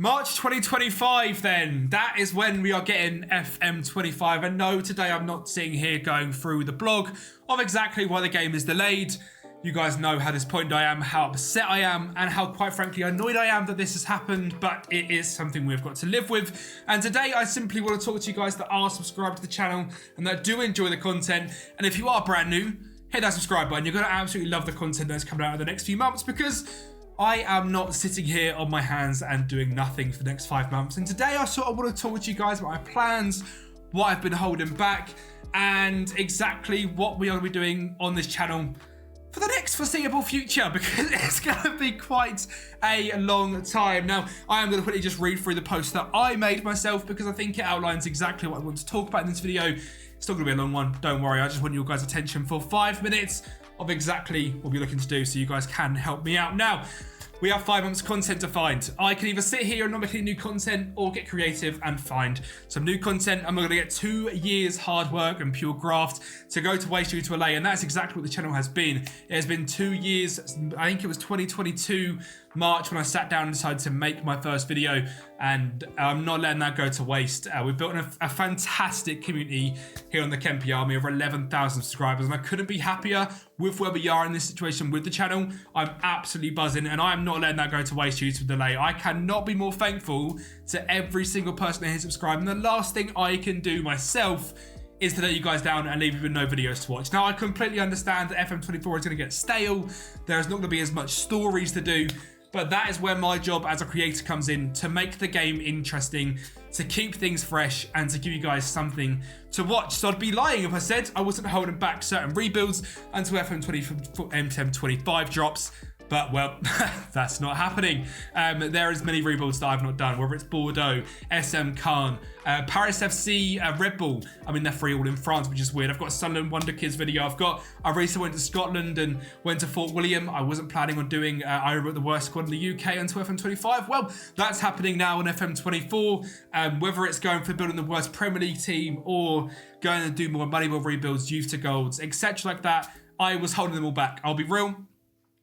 March 2025 then, that is when we are getting FM25, and no, today I'm not sitting here going through the blog of exactly why the game is delayed. You guys know how disappointed I am, how upset I am, and how quite frankly annoyed I am that this has happened, but it is something we've got to live with. And today I simply want to talk to you guys that are subscribed to the channel and that do enjoy the content. And if you are brand new, hit that subscribe button. You're going to absolutely love the content that's coming out in the next few months, because I am not sitting here on my hands and doing nothing for the next 5 months. And today I sort of want to talk to you guys about my plans, what I've been holding back, and exactly what we are going to be doing on this channel for the next foreseeable future, because it's going to be quite a long time. Now, I am going to quickly just read through the post that I made myself, because I think it outlines exactly what I want to talk about in this video. It's not going to be a long one, don't worry. I just want your guys' attention for 5 minutes of exactly what we're looking to do, so you guys can help me out. Now, we have 5 months content to find. I can either sit here and not make any new content or get creative and find some new content. I'm going to get 2 years hard work and pure graft to go to waste due to LA, and that's exactly what the channel has been. It has been 2 years. I think it was 2022 March when I sat down and decided to make my first video, and I'm not letting that go to waste. We've built a fantastic community here on the Kempi Army, over 11,000 subscribers, and I couldn't be happier with where we are in this situation with the channel. I'm absolutely buzzing, and I'm not letting that go to waste due to delay. I cannot be more thankful to every single person that has subscribed, and the last thing I can do myself is to let you guys down and leave you with no videos to watch. Now, I completely understand that FM24 is going to get stale. There's not going to be as much stories to do, but that is where my job as a creator comes in, to make the game interesting, to keep things fresh, and to give you guys something to watch. So I'd be lying if I said I wasn't holding back certain rebuilds until FM25 drops. But, well, that's not happening. There is many rebuilds that I've not done, whether it's Bordeaux, SM Khan, Paris FC, Red Bull. I mean, they're free all in France, which is weird. I've got a Sunderland Wonder Kids video. I recently went to Scotland and went to Fort William. I wasn't planning on doing I wrote the worst squad in the UK until FM25. Well, that's happening now on FM24. Whether it's going for building the worst Premier League team or going to do more Moneyball rebuilds, youth to golds, etc. like that, I was holding them all back. I'll be real.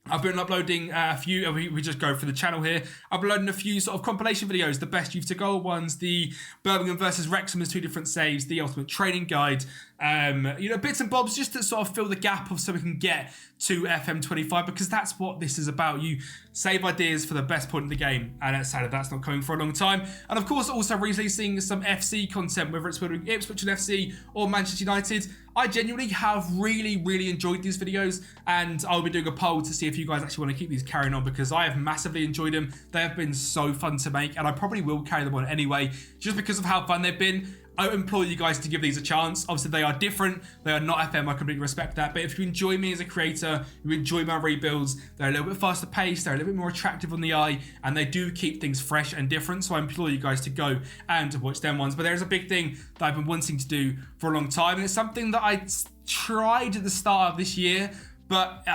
I've been uploading a few, we just go for the channel here, uploading a few sort of compilation videos, the best youth to goal ones, the Birmingham versus Wrexham as 2 different saves, the ultimate training guide, bits and bobs just to sort of fill the gap of so we can get to FM25, because that's what this is about. You save ideas for the best point in the game, and it's sad that's not coming for a long time. And of course, also recently seeing some FC content, whether it's building Ipswich and FC or Manchester United. I genuinely have really enjoyed these videos, and I'll be doing a poll to see if you guys actually want to keep these carrying on, because I have massively enjoyed them. They have been so fun to make, and I probably will carry them on anyway, just because of how fun they've been. I implore you guys to give these a chance. Obviously, they are different. They are not FM. I completely respect that. But if you enjoy me as a creator, you enjoy my rebuilds, they're a little bit faster paced, they're a little bit more attractive on the eye, and they do keep things fresh and different. So I implore you guys to go and watch them ones. But there's a big thing that I've been wanting to do for a long time, and it's something that I tried at the start of this year, but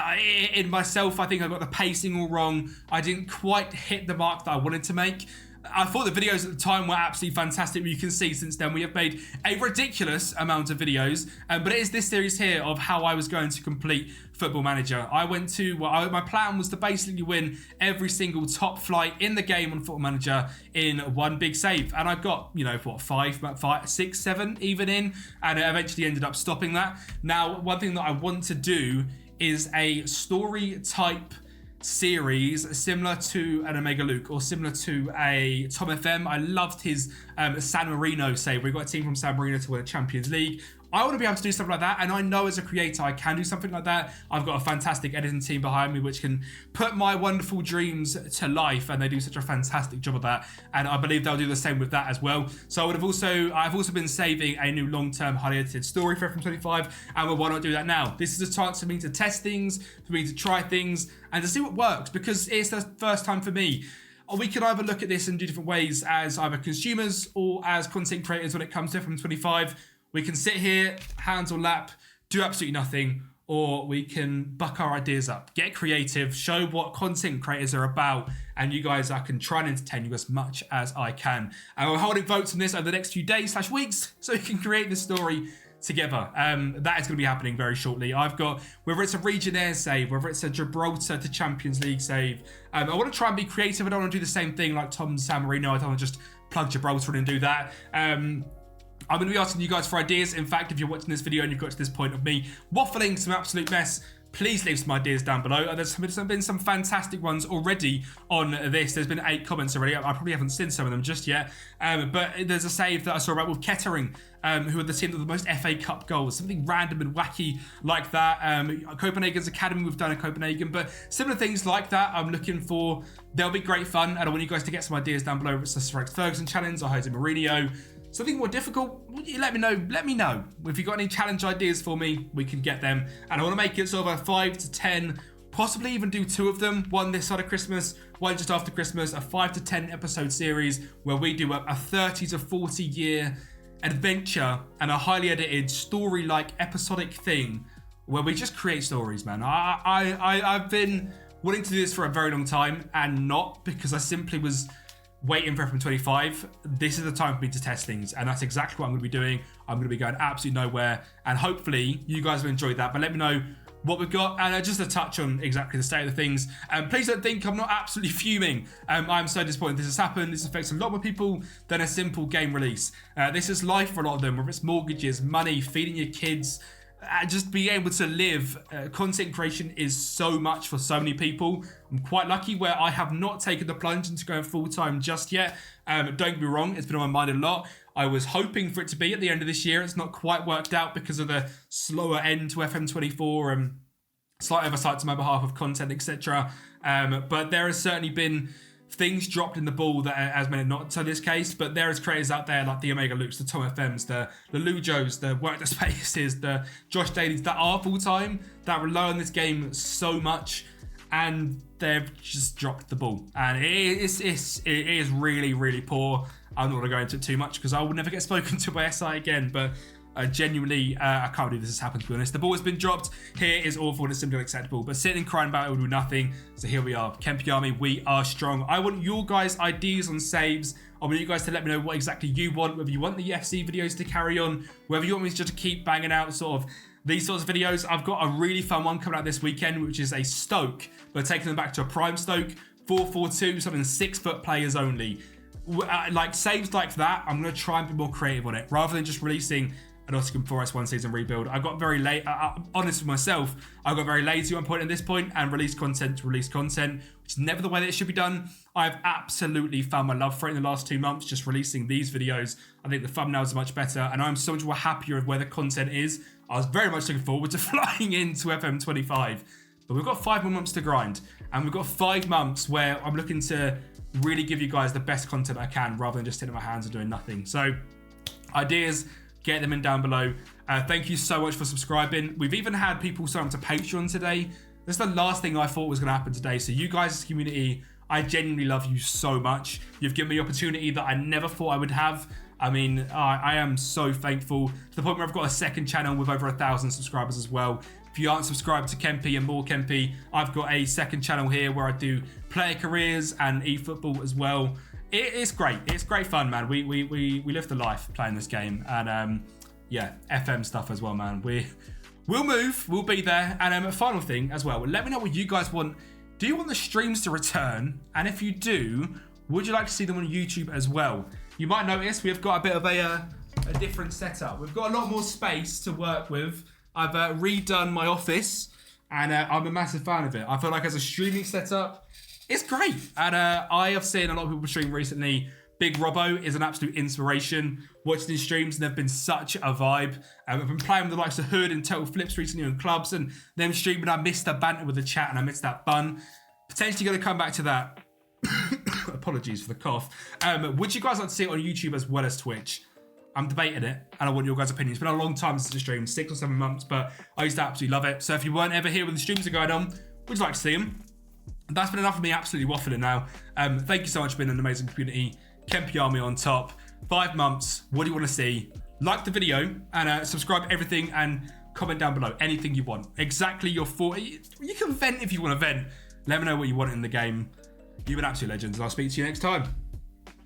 in myself, I think I got the pacing all wrong. I didn't quite hit the mark that I wanted to make. I thought the videos at the time were absolutely fantastic. You can see since then we have made a ridiculous amount of videos, but it is this series here of how I was going to complete Football Manager. My plan was to basically win every single top flight in the game on Football Manager in one big save, and I got 5, 6, 7 even in, and it eventually ended up stopping that. Now, one thing that I want to do is a story type series similar to an Omega Luke or similar to a Tom FM. I loved his San Marino save. We got a team from San Marino to win a Champions League. I want to be able to do something like that, and I know as a creator I can do something like that. I've got a fantastic editing team behind me which can put my wonderful dreams to life, and they do such a fantastic job of that, and I believe they'll do the same with that as well. So I've also been saving a new long-term highly edited story for FM25, and why not do that now? This is a chance for me to test things, for me to try things, and to see what works, because it's the first time for me. We can either look at this in 2 different ways, as either consumers or as content creators when it comes to FM25. We can sit here, hands on lap, do absolutely nothing, or we can buck our ideas up, get creative, show what content creators are about, and you guys, I can try and entertain you as much as I can. And we're holding votes on this over the next few days/weeks, so you can create this story together. That is going to be happening very shortly. I've got, whether it's a Legionnaires save, whether it's a Gibraltar to Champions League save. I want to try and be creative. I don't want to do the same thing like Tom San Marino. I don't want to just plug Gibraltar in and do that. I'm going to be asking you guys for ideas. In fact, if you're watching this video and you've got to this point of me waffling some absolute mess, please leave some ideas down below. There's been some fantastic ones already on this. There's been 8 comments already. I probably haven't seen some of them just yet. But there's a save that I saw about with Kettering, who are the team with the most FA Cup goals. Something random and wacky like that. Copenhagen's Academy, we've done in Copenhagen. But similar things like that I'm looking for. They'll be great fun. And I want you guys to get some ideas down below. If it's the Sir Alex Ferguson challenge or Jose Mourinho. Something more difficult, let me know. Let me know. If you've got any challenge ideas for me, we can get them. And I want to make it sort of a 5 to 10, possibly even do 2 of them. One this side of Christmas, one just after Christmas. A 5 to 10 episode series where we do a 30 to 40 year adventure and a highly edited story-like episodic thing where we just create stories, man. I've been wanting to do this for a very long time and not because I simply was waiting for FM25. This is the time for me to test things, and that's exactly what I'm going to be doing. I'm going to be going absolutely nowhere, and hopefully you guys will enjoy that. But let me know what we've got, and just to touch on exactly the state of things. Please don't think I'm not absolutely fuming. I'm so disappointed this has happened. This affects a lot more people than a simple game release. This is life for a lot of them, whether it's mortgages, money, feeding your kids, just being able to live. Content creation is so much for so many people. I'm quite lucky where I have not taken the plunge into going full-time just yet. Don't get me wrong, it's been on my mind a lot. I was hoping for it to be at the end of this year. It's not quite worked out because of the slower end to FM24 and slight oversights on my behalf of content, etc. But there has certainly been things dropped in the ball that has made it not to this case, but there is creators out there like the Omega Lukes, the Tom FMs, the Lujos, the Work the Spaces, the Josh Dailies that are full-time, that rely on this game so much, and they've just dropped the ball. And it is really, really poor. I'm not going to go into it too much because I will never get spoken to by SI again, but genuinely, I can't believe this has happened, to be honest. The ball has been dropped. Here is awful and it's simply unacceptable. But sitting and crying about it will do nothing. So here we are. Kempi Army, we are strong. I want your guys' ideas on saves. I want you guys to let me know what exactly you want. Whether you want the FC videos to carry on. Whether you want me to just keep banging out sort of these sorts of videos. I've got a really fun one coming out this weekend, which is a Stoke. We're taking them back to a prime Stoke. 4-4-2, something 6-foot players only. Like saves like that, I'm going to try and be more creative on it. Rather than just releasing an Nottingham Forest one season rebuild. I got very late, honest with myself, I got very lazy at one point at this point and released content to release content, which is never the way that it should be done. I've absolutely found my love for it in the last 2 months, just releasing these videos. I think the thumbnails are much better and I'm so much more happier with where the content is. I was very much looking forward to flying into FM25, but we've got 5 more months to grind and we've got 5 months where I'm looking to really give you guys the best content I can rather than just sitting on my hands and doing nothing. So ideas, get them in down below. Thank you so much for subscribing. We've even had people sign up to Patreon today. That's the last thing I thought was going to happen today. So you guys, as a community, I genuinely love you so much. You've given me the opportunity that I never thought I would have. I mean, I am so thankful to the point where I've got a second channel with over 1,000 subscribers as well. If you aren't subscribed to Kempi and more Kempi, I've got a second channel here where I do player careers and eFootball as well. It's great. It's great fun, man. We live the life playing this game, and yeah, FM stuff as well, man. We'll move. We'll be there. And a final thing as well. Let me know what you guys want. Do you want the streams to return? And if you do, would you like to see them on YouTube as well? You might notice we've got a bit of a different setup. We've got a lot more space to work with. I've redone my office, and I'm a massive fan of it. I feel like as a streaming setup, it's great. And I have seen a lot of people stream recently. Big Robbo is an absolute inspiration. Watching these streams, and they've been such a vibe. I've been playing with the likes of Hood and Total Flips recently in clubs, and them streaming, I missed the banter with the chat, and I missed that bun. Potentially going to come back to that. Apologies for the cough. Would you guys like to see it on YouTube as well as Twitch? I'm debating it, and I want your guys' opinions. It's been a long time since I streamed, 6 or 7 months, but I used to absolutely love it. So if you weren't ever here when the streams are going on, would you like to see them? That's been enough of me absolutely waffling now. Thank you so much for being an amazing community. Kempi Army on top. 5 months. What do you want to see? Like the video and subscribe everything and comment down below anything you want. Exactly your thought. You can vent if you want to vent. Let me know what you want in the game. You've been absolute legends. I'll speak to you next time.